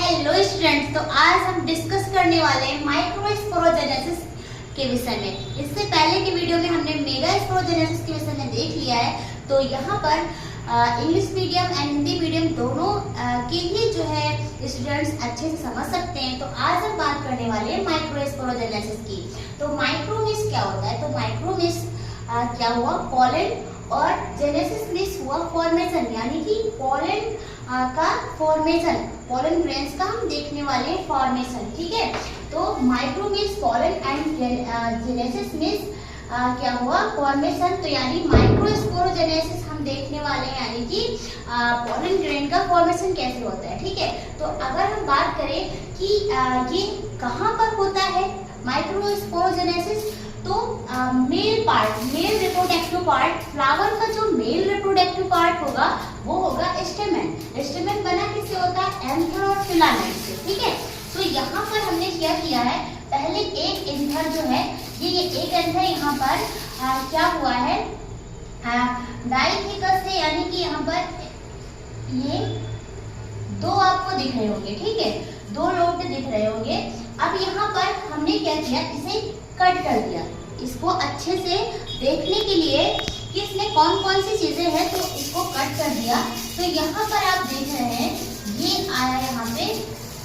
Hello students, तो आज हम डिस्कस करने वाले हैं माइक्रोस्पोरोजेनेसिस के विषय में। इससे पहले की वीडियो में हमने मेगास्पोरोजेनेसिस के विषय में देख लिया है। तो यहाँ पर English medium and Hindi medium दोनों के ही जो है स्टूडेंट्स अच्छे से समझ सकते हैं। तो आज हम बात करने वाले हैं माइक्रोस्पोरोजेनेसिस की। तो माइक्रोमिस क्या होता है? तो माइक्रोमिस क्या हुआ, पोलन, और जेनेसिस मिस हुआ फॉर्मेशन, यानी कि पोलन का फॉर्मेशन, पोलन ग्रेन्स का हम देखने वाले हैं फॉर्मेशन। ठीक है, तो माइक्रोमिस, पोलन एंड जेनेसिस मिस क्या हुआ, फॉर्मेशन। तो यानी माइक्रोस्पोरोजेनेसिस हम देखने वाले हैं, यानी कि पोलन ग्रेन का फॉर्मेशन कैसे होता है। ठीक है, तो अगर हम बात करें कि ये कहाँ पर होता है माइक्रोस्पोरोजेनेसिस, तो male part, male reproductive part, flower का जो मेल रिप्रोडक्टिव पार्ट होगा वो होगा स्टेमेन। स्टेमेन बना किससे होता है? एंथर और फिलामेंट से। ठीक है, तो यहाँ पर हमने क्या किया है, पहले एक एंथर जो है ये एक एंथर यहाँ पर क्या हुआ है, डाइथिकस से, यानी कि यहाँ पर ये दो आपको दिख रहे होंगे। ठीक है, दो लोब दिख रहे होंगे। अब यहाँ पर हमने क्या किया, इसे कट कर दिया। इसको अच्छे से देखने के लिए कि इसमें कौन कौन सी चीजें हैं, तो इसको कट कर दिया। तो यहाँ पर आप देख रहे हैं ये आया यहाँ पे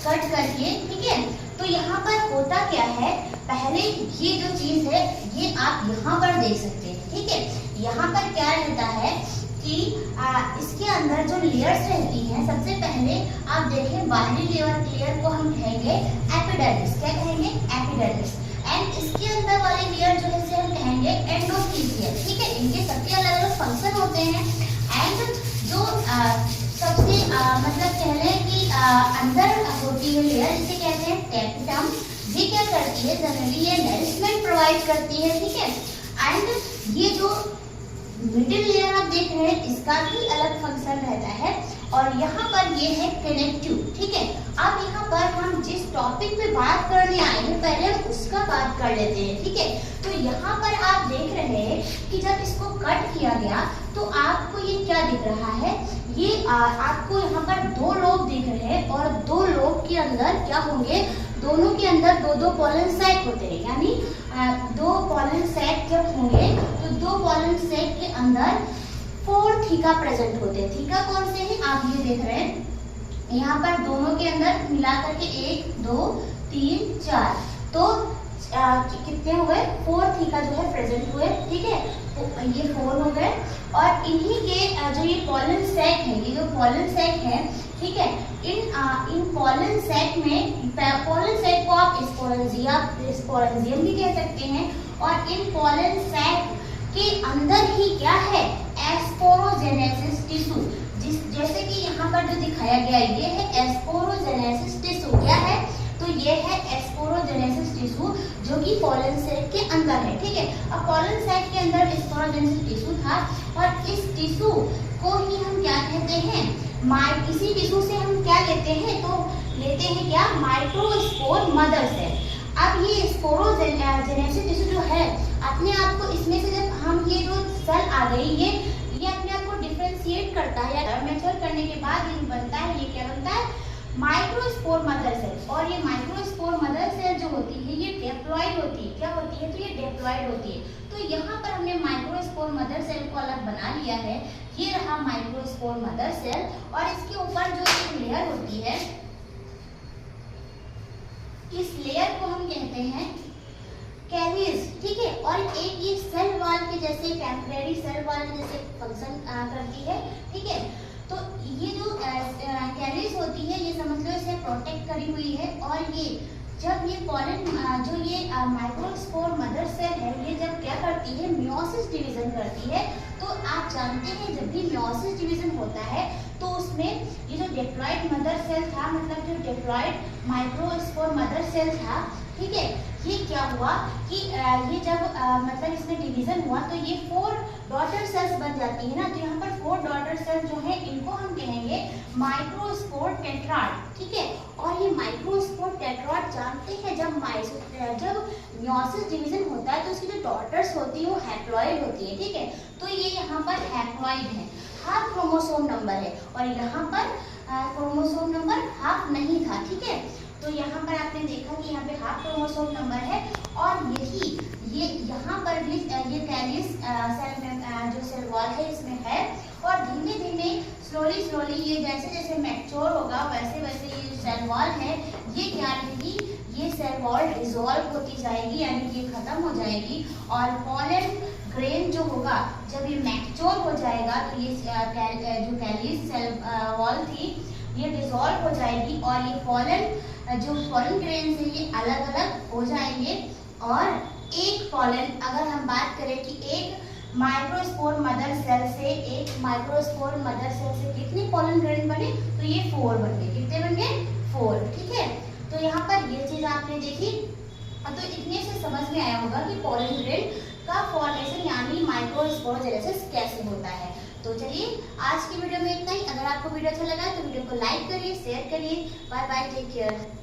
कट करके। ठीक है, तो यहाँ पर होता क्या है, पहले ये जो चीज है ये आप यहाँ पर देख सकते हैं। ठीक है, यहाँ पर क्या रहता है कि इसके अंदर जो लेयर्स रहती हैं, सबसे पहले आप देखें बाहरी लेयर को हम कहेंगे एपिडर्मिस। क्या कहेंगे? एपिडर्मिस। एंड इसके अंदर वाले लेयर जो है इसे हम कहेंगे एंडोथेलियम। ठीक है, इनके सबके अलग अलग फंक्शन होते हैं। एंड जो सबसे मतलब कह लें कि अंदर होती है लेयर, इसे कहते हैं टेपिटम। ये क्या करती है, जनरली ये नरिशमेंट प्रोवाइड करती है। ठीक है, एंड ये जो मिडिल लेयर आप देख रहे हैं इसका भी अलग फंक्शन रहता है। और यहाँ पर ये है कनेक्टिव। ठीक है, अब यहाँ पर हम जिस टॉपिक पे बात करने आए हैं पहले हम उसका बात कर लेते हैं। ठीक है, तो यहाँ पर आप देख रहे हैं कि जब इसको कट किया गया तो आपको ये क्या दिख रहा है, ये आपको यहाँ पर दो लोब दिख रहे हैं, और दो लोब के अंदर क्या होंगे, दोनों के अंदर दो दो पोलन सैक होते हैं। यानी दो पोलन सैक जब होंगे तो दो पोलन सैक के अंदर 4 थीका प्रेजेंट होते हैं। थीका कौन से हैं, आप ये देख रहे हैं यहाँ पर दोनों के अंदर मिलाकर के 1 2 3 4, तो कितने हुए, 4 थीका जो है प्रेजेंट हुए। ठीक है, तो ये 4 हो गए। और इन्हीं के जो ये पोलन सैक है, ये जो पोलन सैक है, ठीक है, इन पोलन सैक में, पोलन सैक को आप स्पोरेंजियम भी कह सकते हैं। और इन पोलन सैक के अंदर ही क्या है, एस्पोरोजेनेसिस टिश्यू। जैसे कि यहाँ पर जो दिखाया गया ये है एस्पोरोजेनेसिस टिश्यू। क्या है, तो ये है एस्पोरोजेनेसिस टिश्यू जो कि पोलन सैक के अंदर है। ठीक है, अब पोलन सैक के अंदर एस्पोरोजेनेसिस टिश्यू था, और इस टिश्यू को ही हम क्या कहते हैं, इसी टिश्यू से हम क्या लेते हैं, तो लेते हैं क्या, माइक्रोस्पोर मदर सेल। अब ये स्पोरोजेनेसिस टिश्यू जो है अपने आप को, इसमें से जब हम ये जो सेल आ गई, ये अपने आप को डिफरेंशिएट करता है, या मैच्योर करने के बाद ये बनता है, ये क्या बनता है, माइक्रोस्पोर मदर सेल। और ये माइक्रोस्पोर मदर सेल जो होती है ये डिप्लॉइड होती है। क्या होती है, तो ये डिप्लॉइड होती है। तो यहाँ पर हमने माइक्रोस्पोर मदर सेल को अलग बना लिया है। ये रहा माइक्रोस्पोर मदर सेल, और इसके ऊपर जो एक लेयर होती है, इस लेयर को हम कहते हैं कैरियर्स। ठीक है, और एक ये सेल वॉल के जैसे, टेम्परेरी सेल वॉल के जैसे फंक्शन करती है। ठीक है, तो ये जो कैरियर्स होती है, ये समझ लो इसे प्रोटेक्ट करी हुई है। और ये जब ये पोलन जो ये माइक्रोस्पोर मदर सेल है, ये जब क्या करती है, मियोसिस डिवीजन करती है। तो आप जानते हैं जब भी मियोसिस डिवीजन होता है तो उसमें ये जो डिप्लॉइड मदर सेल था, मतलब जो डिप्लॉइड माइक्रोस्पोर मदर सेल था, ठीक है, ये क्या हुआ कि ये जब मतलब इसमें डिवीजन हुआ तो ये 4 डॉटर सेल्स बन जाती है ना। तो यहाँ पर 4 डॉटर सेल्स जो है इनको हम कहेंगे माइक्रोस्पोर टेट्राड। ठीक है, और ये माइक्रोस्पोर टेट्राड जानते हैं जब मियोसिस डिवीजन होता है तो उसकी जो डॉटर्स होती है वो हैप्लॉइड होती है। ठीक है, तो ये यहाँ पर हैप्लॉइड है, हाफ क्रोमोसोम नंबर है, और यहाँ पर क्रोमोसोम नंबर हाफ नहीं था। ठीक है। तो यहाँ पर आपने देखा कि यहाँ पे हाफ क्रोमोसोम नंबर है और यही ये यहाँ पर भी ये कैलियस सेल में जो सेल वॉल है इसमें है और धीमे धीमे स्लोली ये जैसे जैसे मैच्योर होगा वैसे वैसे ये जो सेल वॉल है ये क्या रहेगी, ये सेल वॉल डिसॉल्व होती जाएगी यानी कि ये खत्म हो जाएगी और पोलन ग्रेन जो होगा जब ये मैच्योर हो जाएगा तो ये जो कैलियस सेल वॉल थी ये डिसॉल्व हो जाएगी और ये पोलन ग्रेन से ये अलग अलग हो जाएंगे और एक पोलन, अगर हम बात करें कि एक माइक्रोस्पोर मदर सेल से कितने पोलन ग्रेन बने, तो ये 4 बन गए। कितने बन गए? 4, ठीक है। तो यहाँ पर ये चीज आपने देखी, तो इतने से समझ में आया होगा कि पोलन ग्रेन का फॉर्मेशन यानी माइक्रोस्पोरोजेनेसिस कैसे होता है। तो चलिए आज की वीडियो में इतना ही। अगर आपको वीडियो अच्छा लगा तो वीडियो को लाइक करिए, शेयर करिए। Bye bye, take care.